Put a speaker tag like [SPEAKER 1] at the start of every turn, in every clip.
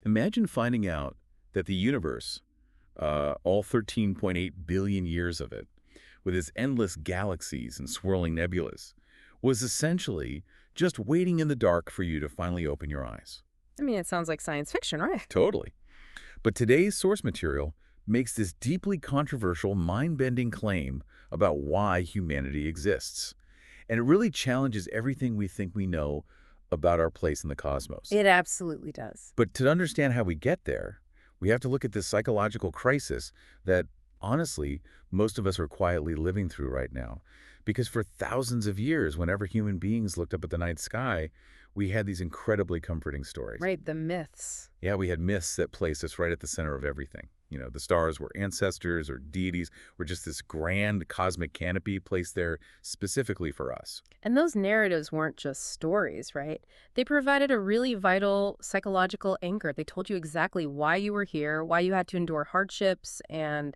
[SPEAKER 1] Imagine finding out that the universe, all 13.8 billion years of it, with its endless galaxies and swirling nebulas, was essentially just waiting in the dark for you to finally open your eyes.
[SPEAKER 2] I mean, it sounds like science fiction, right?
[SPEAKER 1] Totally. But today's source material makes this deeply controversial, mind-bending claim about why humanity exists. And it really challenges everything we think we know about our place in the cosmos.
[SPEAKER 2] It absolutely does.
[SPEAKER 1] But to understand how we get there, we have to look at this psychological crisis that, honestly, most of us are quietly living through right now. Because for thousands of years, whenever human beings looked up at the night sky, we had these incredibly comforting stories.
[SPEAKER 2] Right, the myths.
[SPEAKER 1] Yeah, we had myths that placed us right at the center of everything. You know, the stars were ancestors or deities, were just this grand cosmic canopy placed there specifically for us.
[SPEAKER 2] And those narratives weren't just stories, right? They provided a really vital psychological anchor. They told you exactly why you were here, why you had to endure hardships, and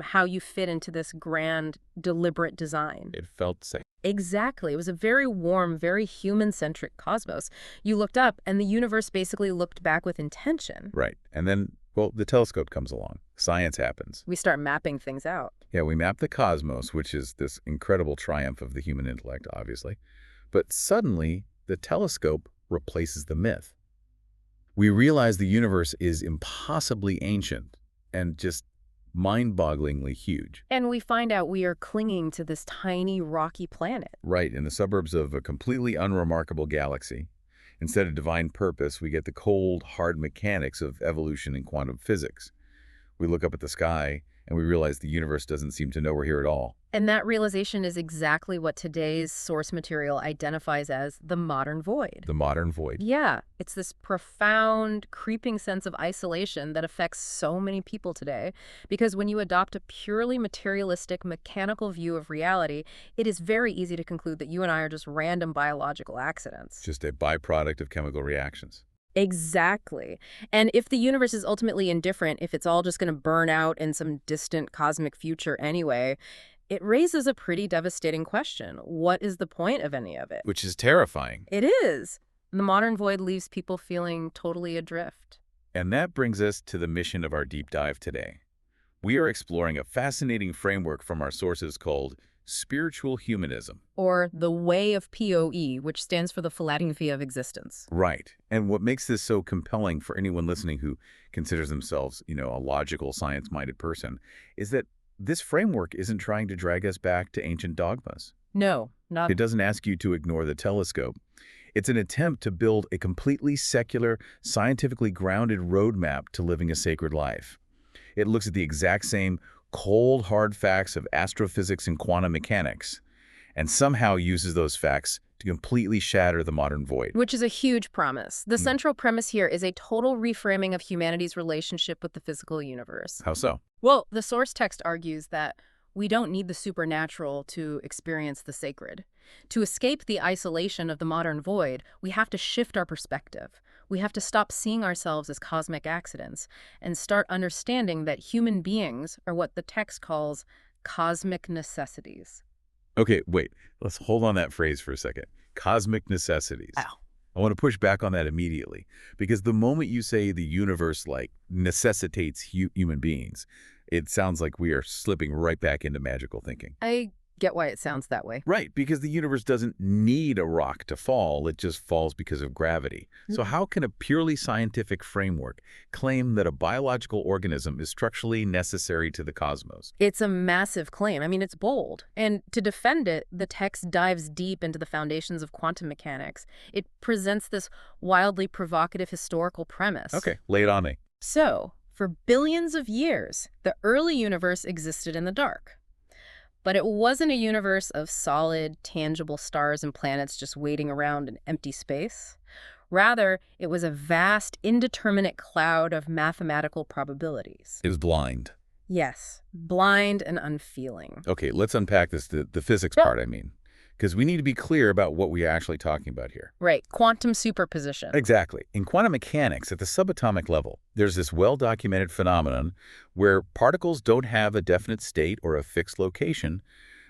[SPEAKER 2] how you fit into this grand, deliberate design.
[SPEAKER 1] It felt safe.
[SPEAKER 2] Exactly. It was a very warm, very human-centric cosmos. You looked up, and the universe basically looked back with intention.
[SPEAKER 1] Right. And then, well, the telescope comes along. Science happens.
[SPEAKER 2] We start mapping things out.
[SPEAKER 1] Yeah, we map the cosmos, which is this incredible triumph of the human intellect, obviously. But suddenly, the telescope replaces the myth. We realize the universe is impossibly ancient and just mind-bogglingly huge.
[SPEAKER 2] And we find out we are clinging to this tiny, rocky planet.
[SPEAKER 1] Right, in the suburbs of a completely unremarkable galaxy. Instead of divine purpose, we get the cold, hard mechanics of evolution and quantum physics. We look up at the sky, and we realize the universe doesn't seem to know we're here at all.
[SPEAKER 2] And that realization is exactly what today's source material identifies as the modern void.
[SPEAKER 1] The modern void.
[SPEAKER 2] Yeah, it's this profound, creeping sense of isolation that affects so many people today. Because when you adopt a purely materialistic, mechanical view of reality, it is very easy to conclude that you and I are just random biological accidents.
[SPEAKER 1] Just a byproduct of chemical reactions.
[SPEAKER 2] Exactly. And if the universe is ultimately indifferent, if it's all just going to burn out in some distant cosmic future anyway, it raises a pretty devastating question. What is the point of any of it?
[SPEAKER 1] Which is terrifying.
[SPEAKER 2] It is. The modern void leaves people feeling totally adrift.
[SPEAKER 1] And that brings us to the mission of our deep dive today. We are exploring a fascinating framework from our sources called spiritual humanism.
[SPEAKER 2] Or the Way of POE, which stands for the philosophy of existence.
[SPEAKER 1] Right. And what makes this so compelling for anyone listening who considers themselves, a logical, science-minded person, is that this framework isn't trying to drag us back to ancient dogmas.
[SPEAKER 2] No, not.
[SPEAKER 1] It doesn't ask you to ignore the telescope. It's an attempt to build a completely secular, scientifically grounded roadmap to living a sacred life. It looks at the exact same cold, hard facts of astrophysics and quantum mechanics, and somehow uses those facts to completely shatter the modern void.
[SPEAKER 2] Which is a huge promise. The central premise here is a total reframing of humanity's relationship with the physical universe.
[SPEAKER 1] How so?
[SPEAKER 2] Well, the source text argues that we don't need the supernatural to experience the sacred. To escape the isolation of the modern void, we have to shift our perspective. We have to stop seeing ourselves as cosmic accidents and start understanding that human beings are what the text calls cosmic necessities.
[SPEAKER 1] Okay, wait. Let's hold on that phrase for a second. Cosmic necessities.
[SPEAKER 2] Ow.
[SPEAKER 1] I want to push back on that immediately, because the moment you say the universe, necessitates human beings, it sounds like we are slipping right back into magical thinking.
[SPEAKER 2] I get why it sounds that way.
[SPEAKER 1] Right, because the universe doesn't need a rock to fall. It just falls because of gravity. So how can a purely scientific framework claim that a biological organism is structurally necessary to the cosmos?
[SPEAKER 2] It's a massive claim. I mean, it's bold. And to defend it, the text dives deep into the foundations of quantum mechanics. It presents this wildly provocative historical premise.
[SPEAKER 1] Okay, lay it on me.
[SPEAKER 2] So, for billions of years, the early universe existed in the dark. But it wasn't a universe of solid, tangible stars and planets just waiting around in empty space. Rather, it was a vast, indeterminate cloud of mathematical probabilities.
[SPEAKER 1] It was blind.
[SPEAKER 2] Yes, blind and unfeeling.
[SPEAKER 1] Okay, let's unpack this, the physics part, I mean. Because we need to be clear about what we are actually talking about here.
[SPEAKER 2] Right, quantum superposition.
[SPEAKER 1] Exactly. In quantum mechanics, at the subatomic level, there's this well-documented phenomenon where particles don't have a definite state or a fixed location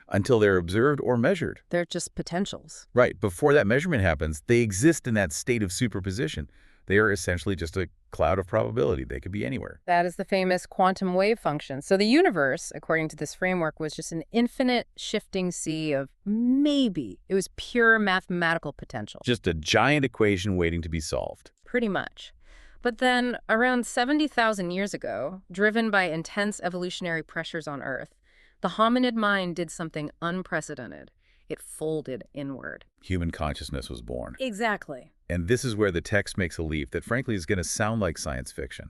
[SPEAKER 1] until they're observed or measured.
[SPEAKER 2] They're just potentials.
[SPEAKER 1] Right. Before that measurement happens, they exist in that state of superposition. They are essentially just a cloud of probability. They could be anywhere.
[SPEAKER 2] That is the famous quantum wave function. So the universe, according to this framework, was just an infinite shifting sea of maybe. It was pure mathematical potential.
[SPEAKER 1] Just a giant equation waiting to be solved.
[SPEAKER 2] Pretty much. But then, around 70,000 years ago, driven by intense evolutionary pressures on Earth, the hominid mind did something unprecedented. It folded inward.
[SPEAKER 1] Human consciousness was born.
[SPEAKER 2] Exactly.
[SPEAKER 1] And this is where the text makes a leap that frankly is going to sound like science fiction.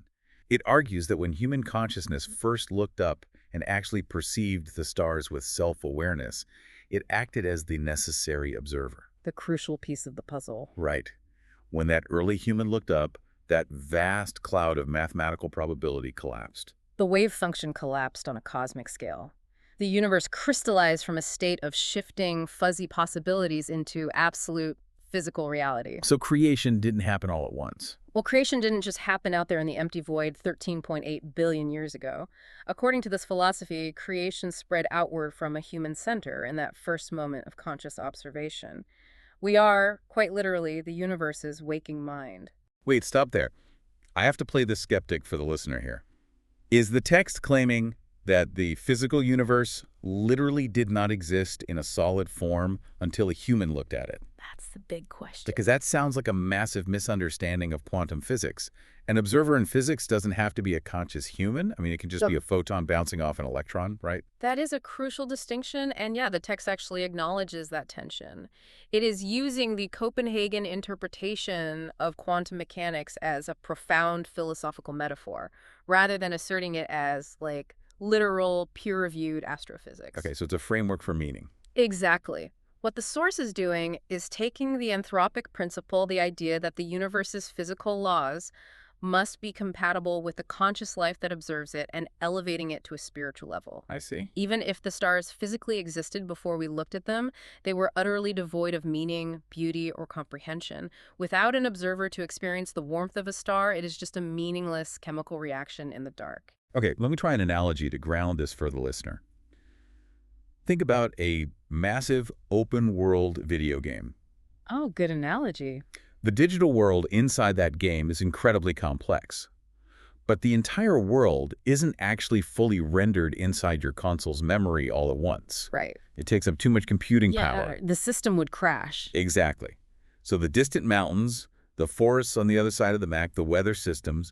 [SPEAKER 1] It argues that when human consciousness first looked up and actually perceived the stars with self-awareness, it acted as the necessary observer.
[SPEAKER 2] The crucial piece of the puzzle.
[SPEAKER 1] Right. When that early human looked up, that vast cloud of mathematical probability collapsed.
[SPEAKER 2] The wave function collapsed on a cosmic scale. The universe crystallized from a state of shifting, fuzzy possibilities into absolute physical reality.
[SPEAKER 1] So creation didn't happen all at once.
[SPEAKER 2] Well, creation didn't just happen out there in the empty void 13.8 billion years ago. According to this philosophy, creation spread outward from a human center in that first moment of conscious observation. We are, quite literally, the universe's waking mind.
[SPEAKER 1] Wait, stop there. I have to play the skeptic for the listener here. Is the text claiming that the physical universe literally did not exist in a solid form until a human looked at it?
[SPEAKER 2] That's the big question.
[SPEAKER 1] Because that sounds like a massive misunderstanding of quantum physics. An observer in physics doesn't have to be a conscious human. I mean, it can just be a photon bouncing off an electron, right?
[SPEAKER 2] That is a crucial distinction, and yeah, the text actually acknowledges that tension. It is using the Copenhagen interpretation of quantum mechanics as a profound philosophical metaphor, rather than asserting it as, like, literal, peer-reviewed astrophysics.
[SPEAKER 1] Okay, so it's a framework for meaning.
[SPEAKER 2] Exactly. What the source is doing is taking the anthropic principle, the idea that the universe's physical laws must be compatible with the conscious life that observes it, and elevating it to a spiritual level.
[SPEAKER 1] I see.
[SPEAKER 2] Even if the stars physically existed before we looked at them, they were utterly devoid of meaning, beauty, or comprehension. Without an observer to experience the warmth of a star, it is just a meaningless chemical reaction in the dark.
[SPEAKER 1] Okay, let me try an analogy to ground this for the listener. Think about a massive open-world video game.
[SPEAKER 2] Oh, good analogy.
[SPEAKER 1] The digital world inside that game is incredibly complex. But the entire world isn't actually fully rendered inside your console's memory all at once.
[SPEAKER 2] Right.
[SPEAKER 1] It takes up too much computing power.
[SPEAKER 2] The system would crash.
[SPEAKER 1] Exactly. So the distant mountains, the forests on the other side of the map, the weather systems,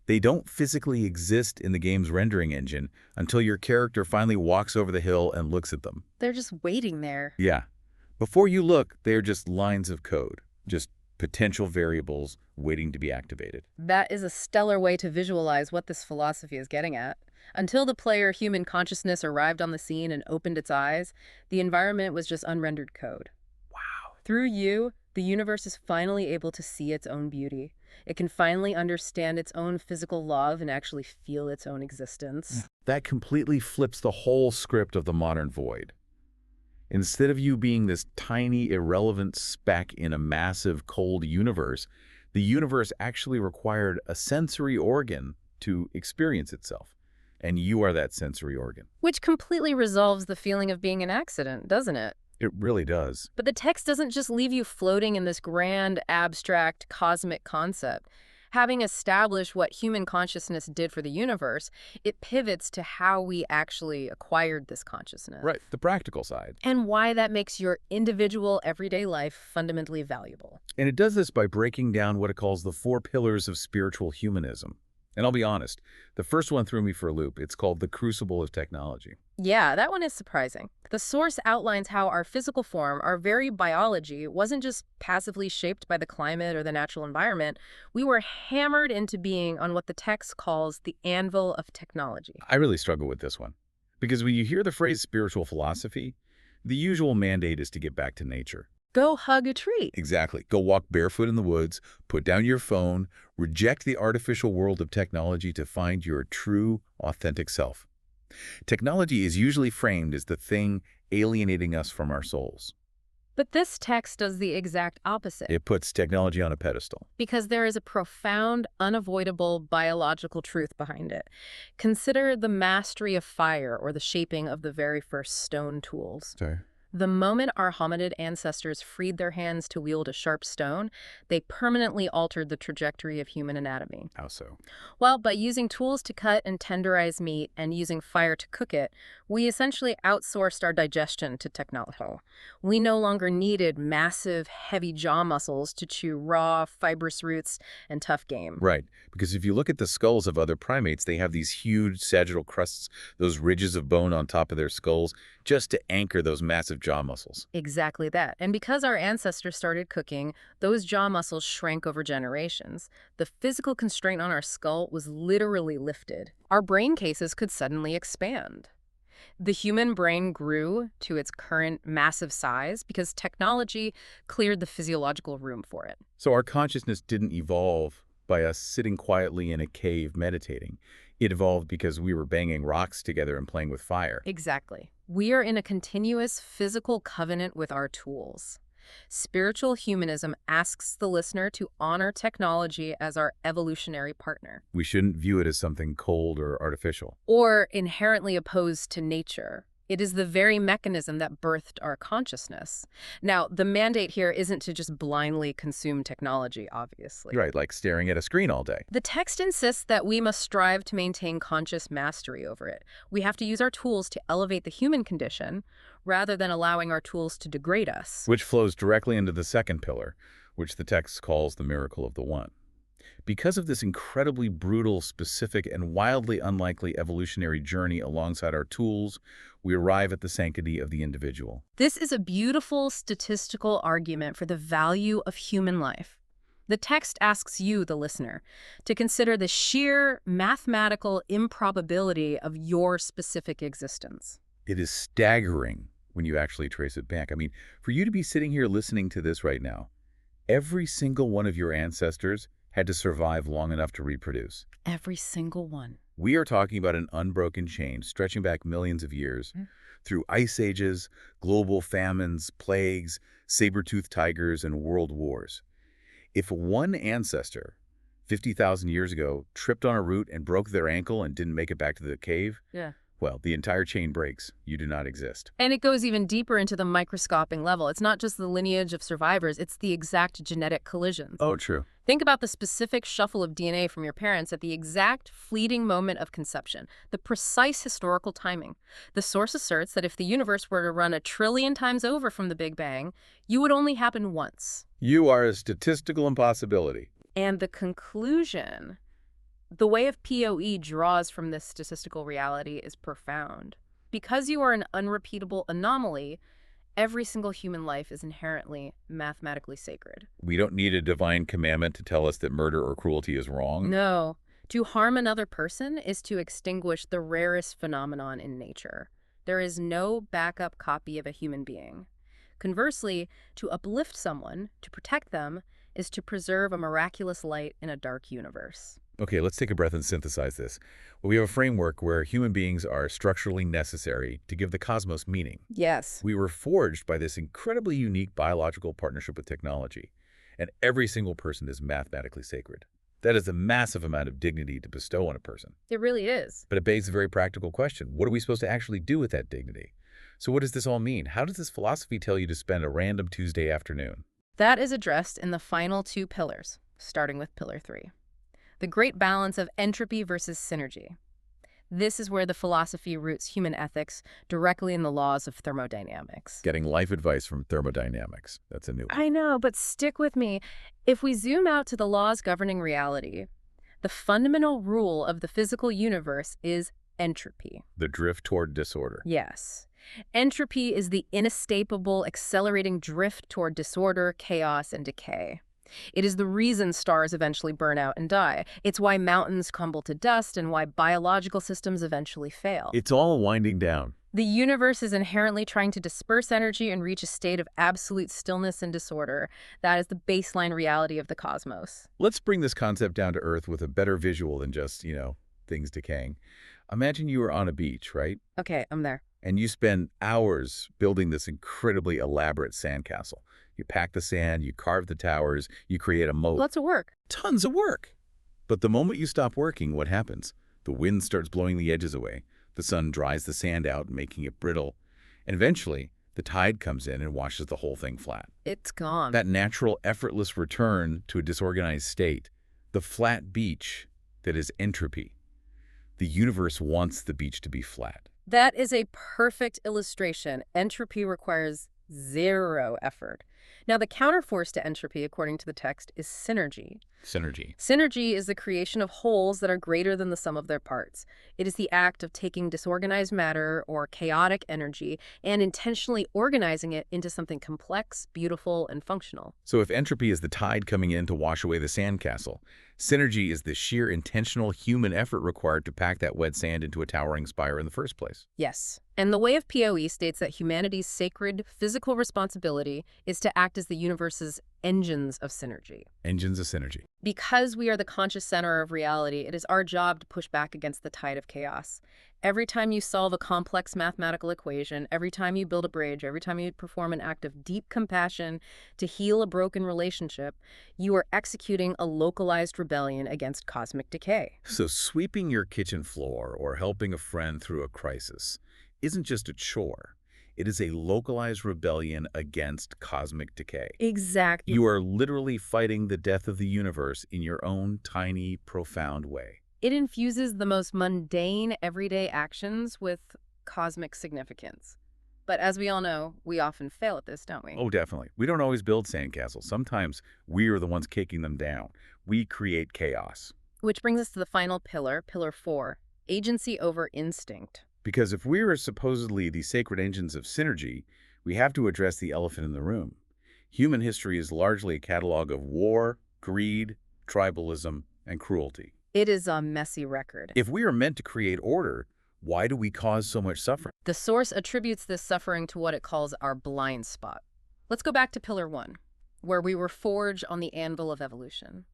[SPEAKER 1] they don't physically exist in the game's rendering engine until your character finally walks over the hill and looks at them.
[SPEAKER 2] They're just waiting there.
[SPEAKER 1] Yeah. Before you look, they're just lines of code, just potential variables waiting to be activated.
[SPEAKER 2] That is a stellar way to visualize what this philosophy is getting at. Until the player human consciousness arrived on the scene and opened its eyes, the environment was just unrendered code.
[SPEAKER 1] Wow.
[SPEAKER 2] Through you, the universe is finally able to see its own beauty. It can finally understand its own physical love and actually feel its own existence.
[SPEAKER 1] That completely flips the whole script of the modern void. Instead of you being this tiny, irrelevant speck in a massive, cold universe, the universe actually required a sensory organ to experience itself. And you are that sensory organ.
[SPEAKER 2] Which completely resolves the feeling of being an accident, doesn't it?
[SPEAKER 1] It really does.
[SPEAKER 2] But the text doesn't just leave you floating in this grand, abstract, cosmic concept. Having established what human consciousness did for the universe, it pivots to how we actually acquired this consciousness.
[SPEAKER 1] Right, the practical side.
[SPEAKER 2] And why that makes your individual, everyday life fundamentally valuable.
[SPEAKER 1] And it does this by breaking down what it calls the 4 pillars of spiritual humanism. And I'll be honest, the first one threw me for a loop. It's called the crucible of technology.
[SPEAKER 2] Yeah, that one is surprising. The source outlines how our physical form, our very biology, wasn't just passively shaped by the climate or the natural environment. We were hammered into being on what the text calls the anvil of technology.
[SPEAKER 1] I really struggle with this one. Because when you hear the phrase spiritual philosophy, the usual mandate is to get back to nature.
[SPEAKER 2] Go hug a tree.
[SPEAKER 1] Exactly. Go walk barefoot in the woods, put down your phone, reject the artificial world of technology to find your true, authentic self. Technology is usually framed as the thing alienating us from our souls.
[SPEAKER 2] But this text does the exact opposite.
[SPEAKER 1] It puts technology on a pedestal.
[SPEAKER 2] Because there is a profound, unavoidable biological truth behind it. Consider the mastery of fire or the shaping of the very first stone tools.
[SPEAKER 1] Sorry.
[SPEAKER 2] The moment our hominid ancestors freed their hands to wield a sharp stone, they permanently altered the trajectory of human anatomy.
[SPEAKER 1] How so?
[SPEAKER 2] Well, by using tools to cut and tenderize meat and using fire to cook it, we essentially outsourced our digestion to technology. We no longer needed massive, heavy jaw muscles to chew raw, fibrous roots and tough game.
[SPEAKER 1] Right, because if you look at the skulls of other primates, they have these huge sagittal crusts, those ridges of bone on top of their skulls, just to anchor those massive jaw muscles.
[SPEAKER 2] Exactly that. And because our ancestors started cooking, those jaw muscles shrank over generations. The physical constraint on our skull was literally lifted. Our brain cases could suddenly expand. The human brain grew to its current massive size because technology cleared the physiological room for it.
[SPEAKER 1] So our consciousness didn't evolve by us sitting quietly in a cave meditating. It evolved because we were banging rocks together and playing with fire.
[SPEAKER 2] Exactly. We are in a continuous physical covenant with our tools. Spiritual humanism asks the listener to honor technology as our evolutionary partner,
[SPEAKER 1] We shouldn't view it as something cold or artificial.
[SPEAKER 2] or inherently opposed to nature. It is the very mechanism that birthed our consciousness. Now, the mandate here isn't to just blindly consume technology, obviously.
[SPEAKER 1] Right, like staring at a screen all day.
[SPEAKER 2] The text insists that we must strive to maintain conscious mastery over it. We have to use our tools to elevate the human condition rather than allowing our tools to degrade us.
[SPEAKER 1] Which flows directly into the second pillar, which the text calls the miracle of the one. Because of this incredibly brutal, specific, and wildly unlikely evolutionary journey alongside our tools, we arrive at the sanctity of the individual.
[SPEAKER 2] This is a beautiful statistical argument for the value of human life. The text asks you, the listener, to consider the sheer mathematical improbability of your specific existence.
[SPEAKER 1] It is staggering when you actually trace it back. I mean, for you to be sitting here listening to this right now, every single one of your ancestors had to survive long enough to reproduce.
[SPEAKER 2] Every single one.
[SPEAKER 1] We are talking about an unbroken chain stretching back millions of years through ice ages, global famines, plagues, saber-toothed tigers, and world wars. If one ancestor 50,000 years ago tripped on a root and broke their ankle and didn't make it back to the cave,
[SPEAKER 2] Yeah.
[SPEAKER 1] well, the entire chain breaks. You do not exist.
[SPEAKER 2] And it goes even deeper into the microscopic level. It's not just the lineage of survivors, it's the exact genetic collisions.
[SPEAKER 1] Oh, true.
[SPEAKER 2] Think about the specific shuffle of DNA from your parents at the exact fleeting moment of conception, the precise historical timing. The source asserts that if the universe were to run 1 trillion times over from the Big Bang, you would only happen once.
[SPEAKER 1] You are a statistical impossibility.
[SPEAKER 2] And the conclusion, the Way of POE draws from this statistical reality, is profound. Because you are an unrepeatable anomaly, every single human life is inherently mathematically sacred.
[SPEAKER 1] We don't need a divine commandment to tell us that murder or cruelty is wrong.
[SPEAKER 2] No. To harm another person is to extinguish the rarest phenomenon in nature. There is no backup copy of a human being. Conversely, to uplift someone, to protect them, is to preserve a miraculous light in a dark universe.
[SPEAKER 1] Okay, let's take a breath and synthesize this. Well, we have a framework where human beings are structurally necessary to give the cosmos meaning.
[SPEAKER 2] Yes.
[SPEAKER 1] We were forged by this incredibly unique biological partnership with technology, and every single person is mathematically sacred. That is a massive amount of dignity to bestow on a person.
[SPEAKER 2] It really is.
[SPEAKER 1] But it begs a very practical question. What are we supposed to actually do with that dignity? So what does this all mean? How does this philosophy tell you to spend a random Tuesday afternoon?
[SPEAKER 2] That is addressed in the final 2 pillars, starting with pillar 3. The great balance of entropy versus synergy. This is where the philosophy roots human ethics directly in the laws of thermodynamics.
[SPEAKER 1] Getting life advice from thermodynamics. That's a new one.
[SPEAKER 2] I know, but stick with me. If we zoom out to the laws governing reality, the fundamental rule of the physical universe is entropy.
[SPEAKER 1] The drift toward disorder.
[SPEAKER 2] Yes. Entropy is the inescapable, accelerating drift toward disorder, chaos, and decay. It is the reason stars eventually burn out and die. It's why mountains crumble to dust and why biological systems eventually fail.
[SPEAKER 1] It's all winding down.
[SPEAKER 2] The universe is inherently trying to disperse energy and reach a state of absolute stillness and disorder. That is the baseline reality of the cosmos.
[SPEAKER 1] Let's bring this concept down to earth with a better visual than just, things decaying. Imagine you are on a beach, right?
[SPEAKER 2] Okay, I'm there.
[SPEAKER 1] And you spend hours building this incredibly elaborate sandcastle. You pack the sand, you carve the towers, you create a moat.
[SPEAKER 2] Lots of work.
[SPEAKER 1] Tons of work. But the moment you stop working, what happens? The wind starts blowing the edges away. The sun dries the sand out, making it brittle. And eventually, the tide comes in and washes the whole thing flat.
[SPEAKER 2] It's gone.
[SPEAKER 1] That natural, effortless return to a disorganized state, the flat beach that is entropy. The universe wants the beach to be flat.
[SPEAKER 2] That is a perfect illustration. Entropy requires zero effort. Now, the counterforce to entropy, according to the text, is synergy.
[SPEAKER 1] Synergy.
[SPEAKER 2] Synergy is the creation of wholes that are greater than the sum of their parts. It is the act of taking disorganized matter or chaotic energy and intentionally organizing it into something complex, beautiful, and functional.
[SPEAKER 1] So if entropy is the tide coming in to wash away the sandcastle, synergy is the sheer intentional human effort required to pack that wet sand into a towering spire in the first place.
[SPEAKER 2] Yes. And the Way of POE states that humanity's sacred physical responsibility is to act as the universe's engines of synergy.
[SPEAKER 1] Engines of synergy.
[SPEAKER 2] Because we are the conscious center of reality, it is our job to push back against the tide of chaos. Every time you solve a complex mathematical equation, every time you build a bridge, every time you perform an act of deep compassion to heal a broken relationship, you are executing a localized rebellion against cosmic decay.
[SPEAKER 1] So sweeping your kitchen floor or helping a friend through a crisis isn't just a chore. It is a localized rebellion against cosmic decay.
[SPEAKER 2] Exactly.
[SPEAKER 1] You are literally fighting the death of the universe in your own tiny, profound way.
[SPEAKER 2] It infuses the most mundane, everyday actions with cosmic significance. But as we all know, we often fail at this, don't we?
[SPEAKER 1] Oh, definitely. We don't always build sandcastles. Sometimes we are the ones kicking them down. We create chaos.
[SPEAKER 2] Which brings us to the final pillar, pillar 4, agency over instinct.
[SPEAKER 1] Because if we are supposedly the sacred engines of synergy, we have to address the elephant in the room. Human history is largely a catalog of war, greed, tribalism, and cruelty.
[SPEAKER 2] It is a messy record.
[SPEAKER 1] If we are meant to create order, why do we cause so much suffering?
[SPEAKER 2] The source attributes this suffering to what it calls our blind spot. Let's go back to pillar 1, where we were forged on the anvil of evolution.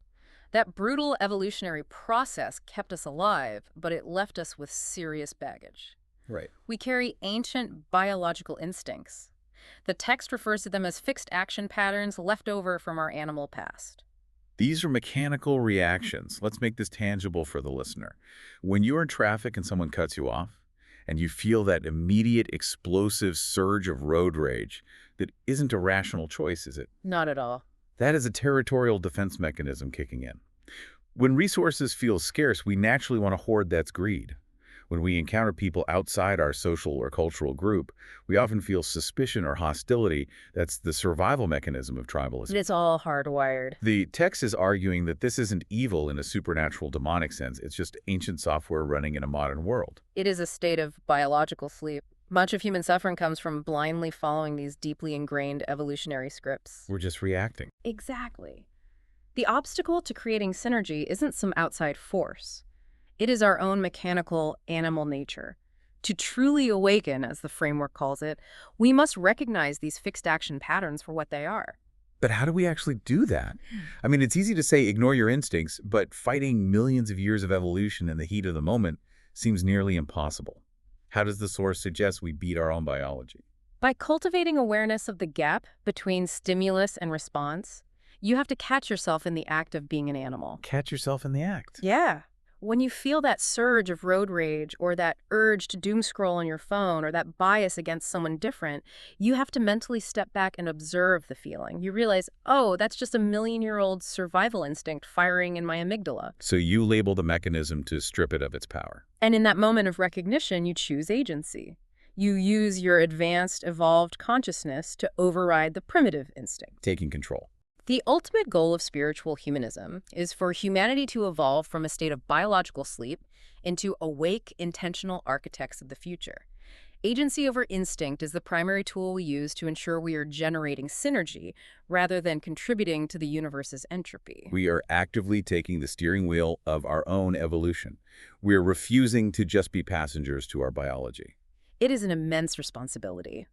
[SPEAKER 2] That brutal evolutionary process kept us alive, but it left us with serious baggage.
[SPEAKER 1] Right.
[SPEAKER 2] We carry ancient biological instincts. The text refers to them as fixed action patterns left over from our animal past.
[SPEAKER 1] These are mechanical reactions. Let's make this tangible for the listener. When you're in traffic and someone cuts you off, and you feel that immediate explosive surge of road rage, that isn't a rational choice, is it?
[SPEAKER 2] Not at all.
[SPEAKER 1] That is a territorial defense mechanism kicking in. When resources feel scarce, we naturally want to hoard. That's greed. When we encounter people outside our social or cultural group, we often feel suspicion or hostility. That's the survival mechanism of tribalism.
[SPEAKER 2] It's all hardwired.
[SPEAKER 1] The text is arguing that this isn't evil in a supernatural demonic sense. It's just ancient software running in a modern world.
[SPEAKER 2] It is a state of biological sleep. Much of human suffering comes from blindly following these deeply ingrained evolutionary scripts.
[SPEAKER 1] We're just reacting.
[SPEAKER 2] Exactly. The obstacle to creating synergy isn't some outside force. It is our own mechanical animal nature. To truly awaken, as the framework calls it, we must recognize these fixed action patterns for what they are.
[SPEAKER 1] But how do we actually do that? I mean, it's easy to say ignore your instincts, but fighting millions of years of evolution in the heat of the moment seems nearly impossible. How does the source suggest we beat our own biology?
[SPEAKER 2] By cultivating awareness of the gap between stimulus and response, you have to catch yourself in the act of being an animal.
[SPEAKER 1] Catch yourself in the act.
[SPEAKER 2] Yeah. When you feel that surge of road rage or that urge to doom scroll on your phone or that bias against someone different, you have to mentally step back and observe the feeling. You realize, oh, that's just a million-year-old survival instinct firing in my amygdala.
[SPEAKER 1] So you label the mechanism to strip it of its power.
[SPEAKER 2] And in that moment of recognition, you choose agency. You use your advanced, evolved consciousness to override the primitive instinct.
[SPEAKER 1] Taking control.
[SPEAKER 2] The ultimate goal of spiritual humanism is for humanity to evolve from a state of biological sleep into awake, intentional architects of the future. Agency over instinct is the primary tool we use to ensure we are generating synergy rather than contributing to the universe's entropy.
[SPEAKER 1] We are actively taking the steering wheel of our own evolution. We are refusing to just be passengers to our biology.
[SPEAKER 2] It is an immense responsibility.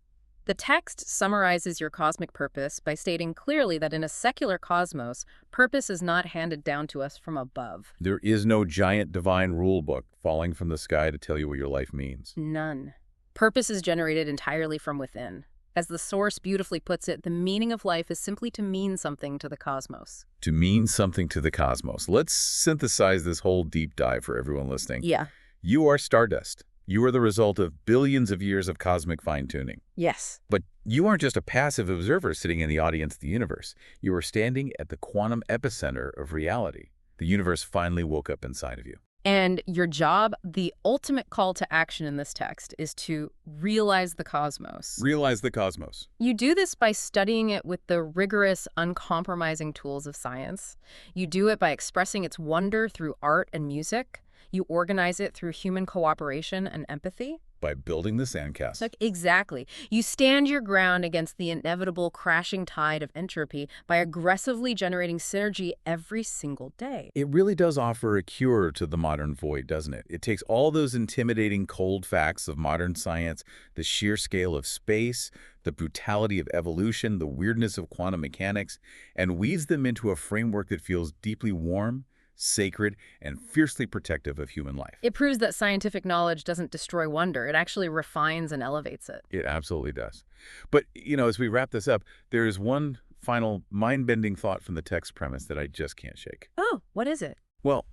[SPEAKER 2] The text summarizes your cosmic purpose by stating clearly that in a secular cosmos, purpose is not handed down to us from above.
[SPEAKER 1] There is no giant divine rule book falling from the sky to tell you what your life means.
[SPEAKER 2] None. Purpose is generated entirely from within. As the source beautifully puts it, the meaning of life is simply to mean something to the cosmos.
[SPEAKER 1] To mean something to the cosmos. Let's synthesize this whole deep dive for everyone listening.
[SPEAKER 2] Yeah.
[SPEAKER 1] You are stardust. You are the result of billions of years of cosmic fine-tuning.
[SPEAKER 2] Yes.
[SPEAKER 1] But you aren't just a passive observer sitting in the audience of the universe. You are standing at the quantum epicenter of reality. The universe finally woke up inside of you.
[SPEAKER 2] And your job, the ultimate call to action in this text, is to realize the cosmos.
[SPEAKER 1] Realize the cosmos.
[SPEAKER 2] You do this by studying it with the rigorous, uncompromising tools of science. You do it by expressing its wonder through art and music. You organize it through human cooperation and empathy.
[SPEAKER 1] By building the sandcastle.
[SPEAKER 2] Like, exactly. You stand your ground against the inevitable crashing tide of entropy by aggressively generating synergy every single day.
[SPEAKER 1] It really does offer a cure to the modern void, doesn't it? It takes all those intimidating cold facts of modern science, the sheer scale of space, the brutality of evolution, the weirdness of quantum mechanics, and weaves them into a framework that feels deeply warm, sacred, and fiercely protective of human life.
[SPEAKER 2] It proves that scientific knowledge doesn't destroy wonder. It actually refines and elevates it.
[SPEAKER 1] It absolutely does. But, as we wrap this up, there is one final mind-bending thought from the text premise that I just can't shake.
[SPEAKER 2] Oh, what is it?
[SPEAKER 1] Well,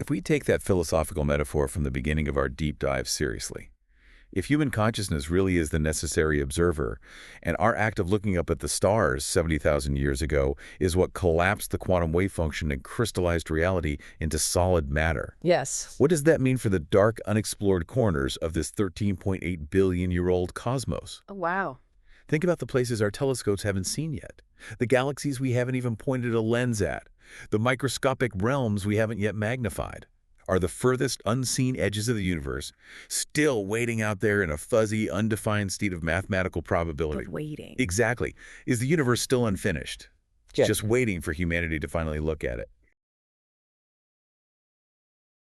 [SPEAKER 1] if we take that philosophical metaphor from the beginning of our deep dive seriously, if human consciousness really is the necessary observer, and our act of looking up at the stars 70,000 years ago is what collapsed the quantum wave function and crystallized reality into solid matter.
[SPEAKER 2] Yes.
[SPEAKER 1] What does that mean for the dark, unexplored corners of this 13.8 billion-year-old cosmos?
[SPEAKER 2] Oh, wow.
[SPEAKER 1] Think about the places our telescopes haven't seen yet, the galaxies we haven't even pointed a lens at, the microscopic realms we haven't yet magnified. Are the furthest unseen edges of the universe still waiting out there in a fuzzy, undefined state of mathematical probability?
[SPEAKER 2] But waiting.
[SPEAKER 1] Exactly. Is the universe still unfinished?
[SPEAKER 2] Yeah.
[SPEAKER 1] Just waiting for humanity to finally look at it.